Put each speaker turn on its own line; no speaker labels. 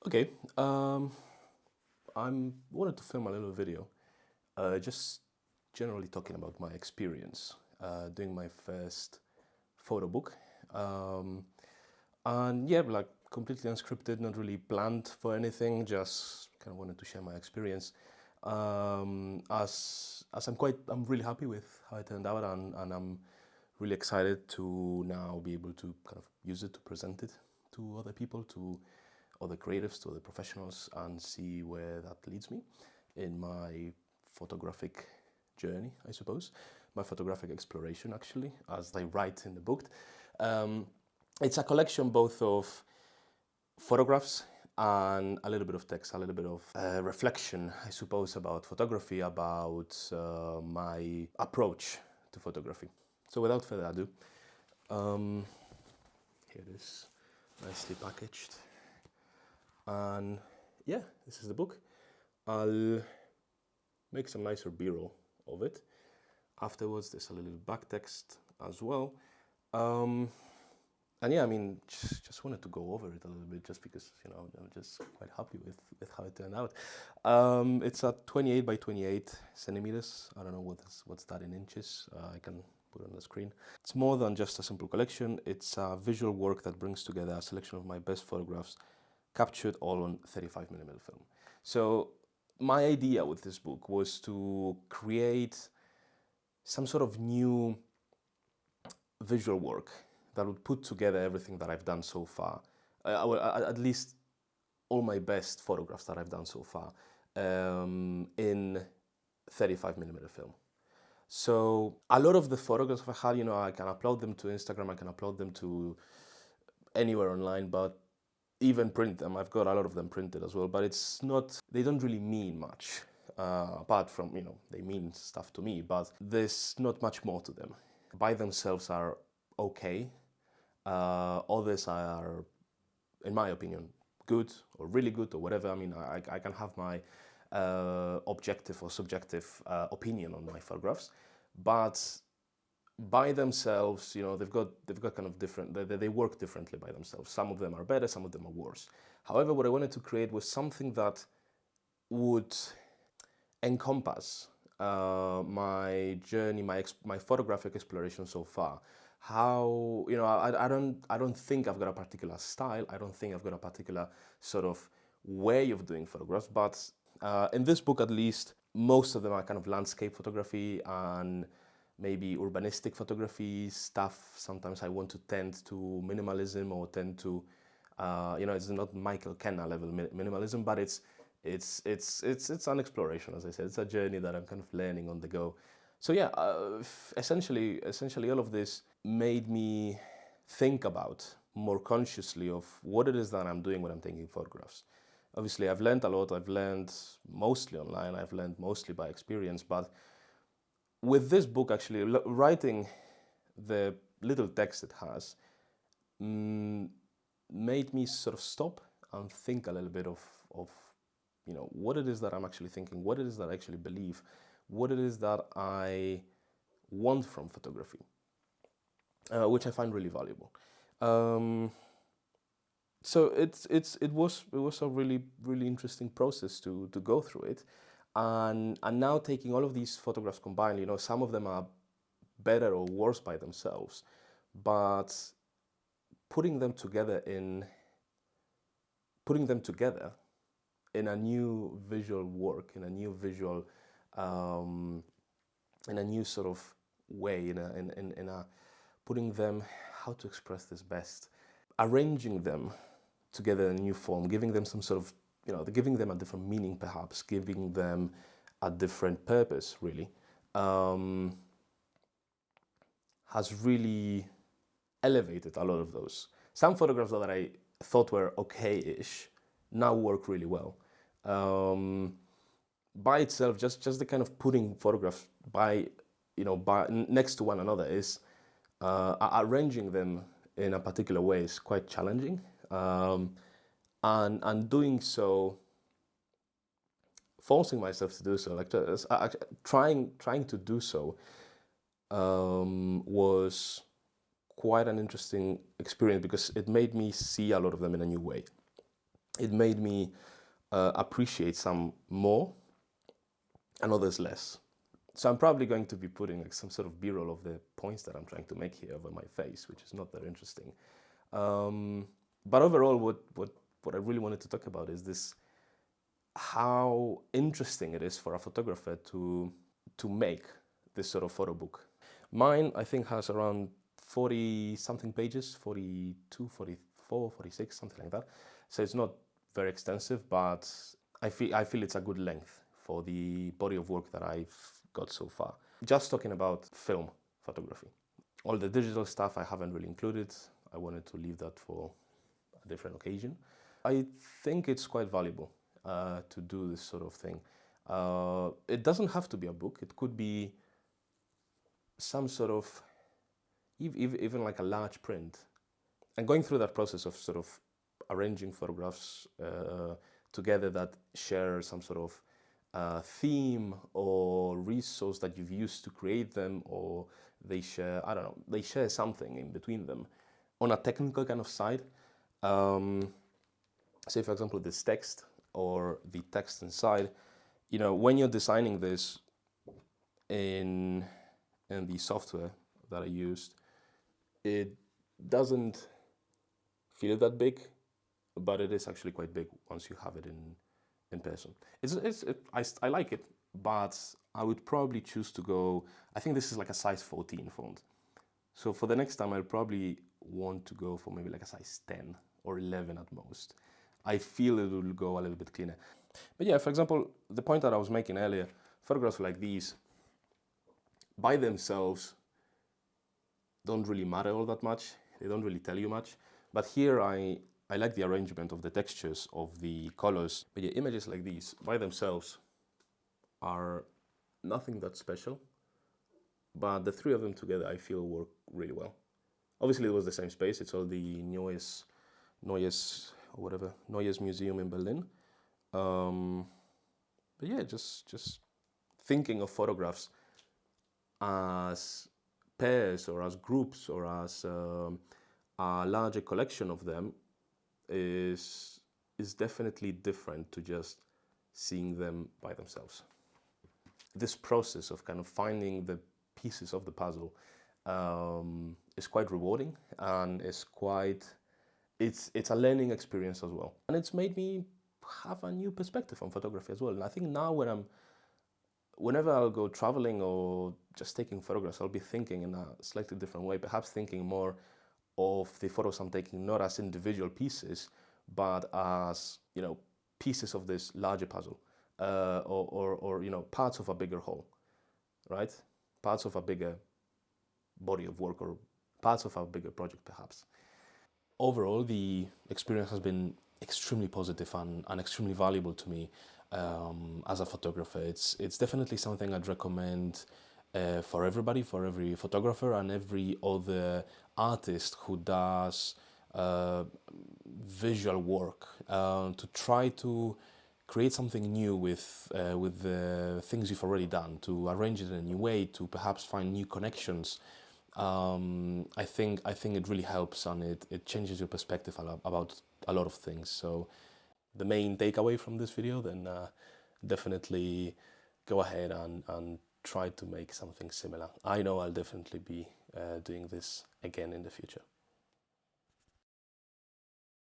Okay, I wanted to film a little video, just generally talking about my experience doing my first photo book. Um, and yeah, like completely unscripted, not really planned for anything, just kind of wanted to share my experience. As I'm really happy with how it turned out, and I'm really excited to now be able to kind of use it to present it to other people, to other creatives, to other professionals, and see where that leads me in my photographic journey, I suppose, my photographic exploration, actually, as I write in the book. Um, it's a collection both of photographs and a little bit of text, a little bit of reflection, I suppose, about photography, about my approach to photography. So without further ado, here it is, nicely packaged. And yeah, this is the book. I'll make some nicer b-roll of it. Afterwards, there's a little back text as well. And yeah, I mean, just wanted to go over it a little bit, just because, I'm just quite happy with how it turned out. It's at 28 by 28 centimeters. I don't know what's that in inches. I can put it on the screen. It's more than just a simple collection. It's a visual work that brings together a selection of my best photographs, captured all on 35mm film. So my idea with this book was to create some sort of new visual work that would put together everything that I've done so far, at least all my best photographs that I've done so far, in 35mm film. So a lot of the photographs I had, I can upload them to Instagram, I can upload them to anywhere online, but even print them. I've got a lot of them printed as well, but they don't really mean much, apart from, they mean stuff to me, but there's not much more to them. By themselves are okay. Others are, in my opinion, good or really good or whatever. I mean, I can have my objective or subjective opinion on my photographs, but by themselves, they've got kind of different. They work differently by themselves. Some of them are better, some of them are worse. However, what I wanted to create was something that would encompass my journey, my photographic exploration so far. How I don't think I've got a particular style. I don't think I've got a particular sort of way of doing photographs. But in this book, at least, most of them are kind of landscape photography and maybe urbanistic photography stuff. Sometimes I want to tend to minimalism or tend to, it's not Michael Kenna level minimalism, but it's an exploration, as I said. It's a journey that I'm kind of learning on the go. So yeah, essentially all of this made me think about more consciously of what it is that I'm doing when I'm taking photographs. Obviously, I've learned a lot. I've learned mostly online. I've learned mostly by experience. But with this book, actually, writing the little text it has made me sort of stop and think a little bit of what it is that I'm actually thinking, what it is that I actually believe, what it is that I want from photography, which I find really valuable. So it was a really interesting process to go through it, and now taking all of these photographs combined, some of them are better or worse by themselves, but putting them together in a new visual work, in a new visual, in a new sort of way, in a putting them, how to express this best, arranging them together in a new form, giving them some sort of, giving them a different meaning, perhaps, giving them a different purpose, really, has really elevated a lot of those. Some photographs that I thought were okay-ish now work really well. By itself, just the kind of putting photographs by next to one another is arranging them in a particular way is quite challenging, and doing so, forcing myself to do so, like trying to do so, was quite an interesting experience because it made me see a lot of them in a new way. it made me appreciate some more and others less. So I'm probably going to be putting like some sort of b-roll of the points that I'm trying to make here over my face, which is not that interesting. But overall, what I really wanted to talk about is this: how interesting it is for a photographer to make this sort of photo book. Mine, I think, has around 40 something pages, 42, 44, 46, something like that. So it's not very extensive, but I feel it's a good length for the body of work that I've got so far. Just talking about film photography. All the digital stuff I haven't really included. I wanted to leave that for a different occasion. I think it's quite valuable to do this sort of thing. It doesn't have to be a book. It could be some sort of, even like a large print. And going through that process of sort of arranging photographs together that share some sort of theme or resource that you've used to create them, or they share, I don't know, they share something in between them. On a technical kind of side, say for example this text or the text inside, you know, when you're designing this in the software that I used, it doesn't feel that big, but it is actually quite big once you have it in person. I like it, but I would probably choose to go, I think this is like a size 14 font. So for the next time, I'll probably want to go for maybe like a size 10 or 11 at most. I feel it will go a little bit cleaner. But yeah, for example, the point that I was making earlier, photographs like these, by themselves, don't really matter all that much. They don't really tell you much. But here I like the arrangement of the textures, of the colors. But yeah, images like these, by themselves, are nothing that special. But the three of them together, I feel, work really well. Obviously, it was the same space. It's all the Neues Museum in Berlin. But yeah, just thinking of photographs as pairs or as groups or as a larger collection of them is definitely different to just seeing them by themselves. This process of kind of finding the pieces of the puzzle is quite rewarding, and it's a learning experience as well. And it's made me have a new perspective on photography as well. And I think now whenever I'll go traveling or just taking photographs, I'll be thinking in a slightly different way, perhaps thinking more of the photos I'm taking not as individual pieces, but as, you know, pieces of this larger puzzle, or you know, parts of a bigger whole, right? Parts of a bigger body of work, or parts of a bigger project, perhaps. Overall, the experience has been extremely positive and extremely valuable to me as a photographer. It's definitely something I'd recommend for everybody, for every photographer and every other artist who does visual work, to try to create something new with the things you've already done, to arrange it in a new way, to perhaps find new connections. I think it really helps, and it changes your perspective about a lot of things. So the main takeaway from this video, then definitely go ahead and try to make something similar. I know I'll definitely be doing this again in the future.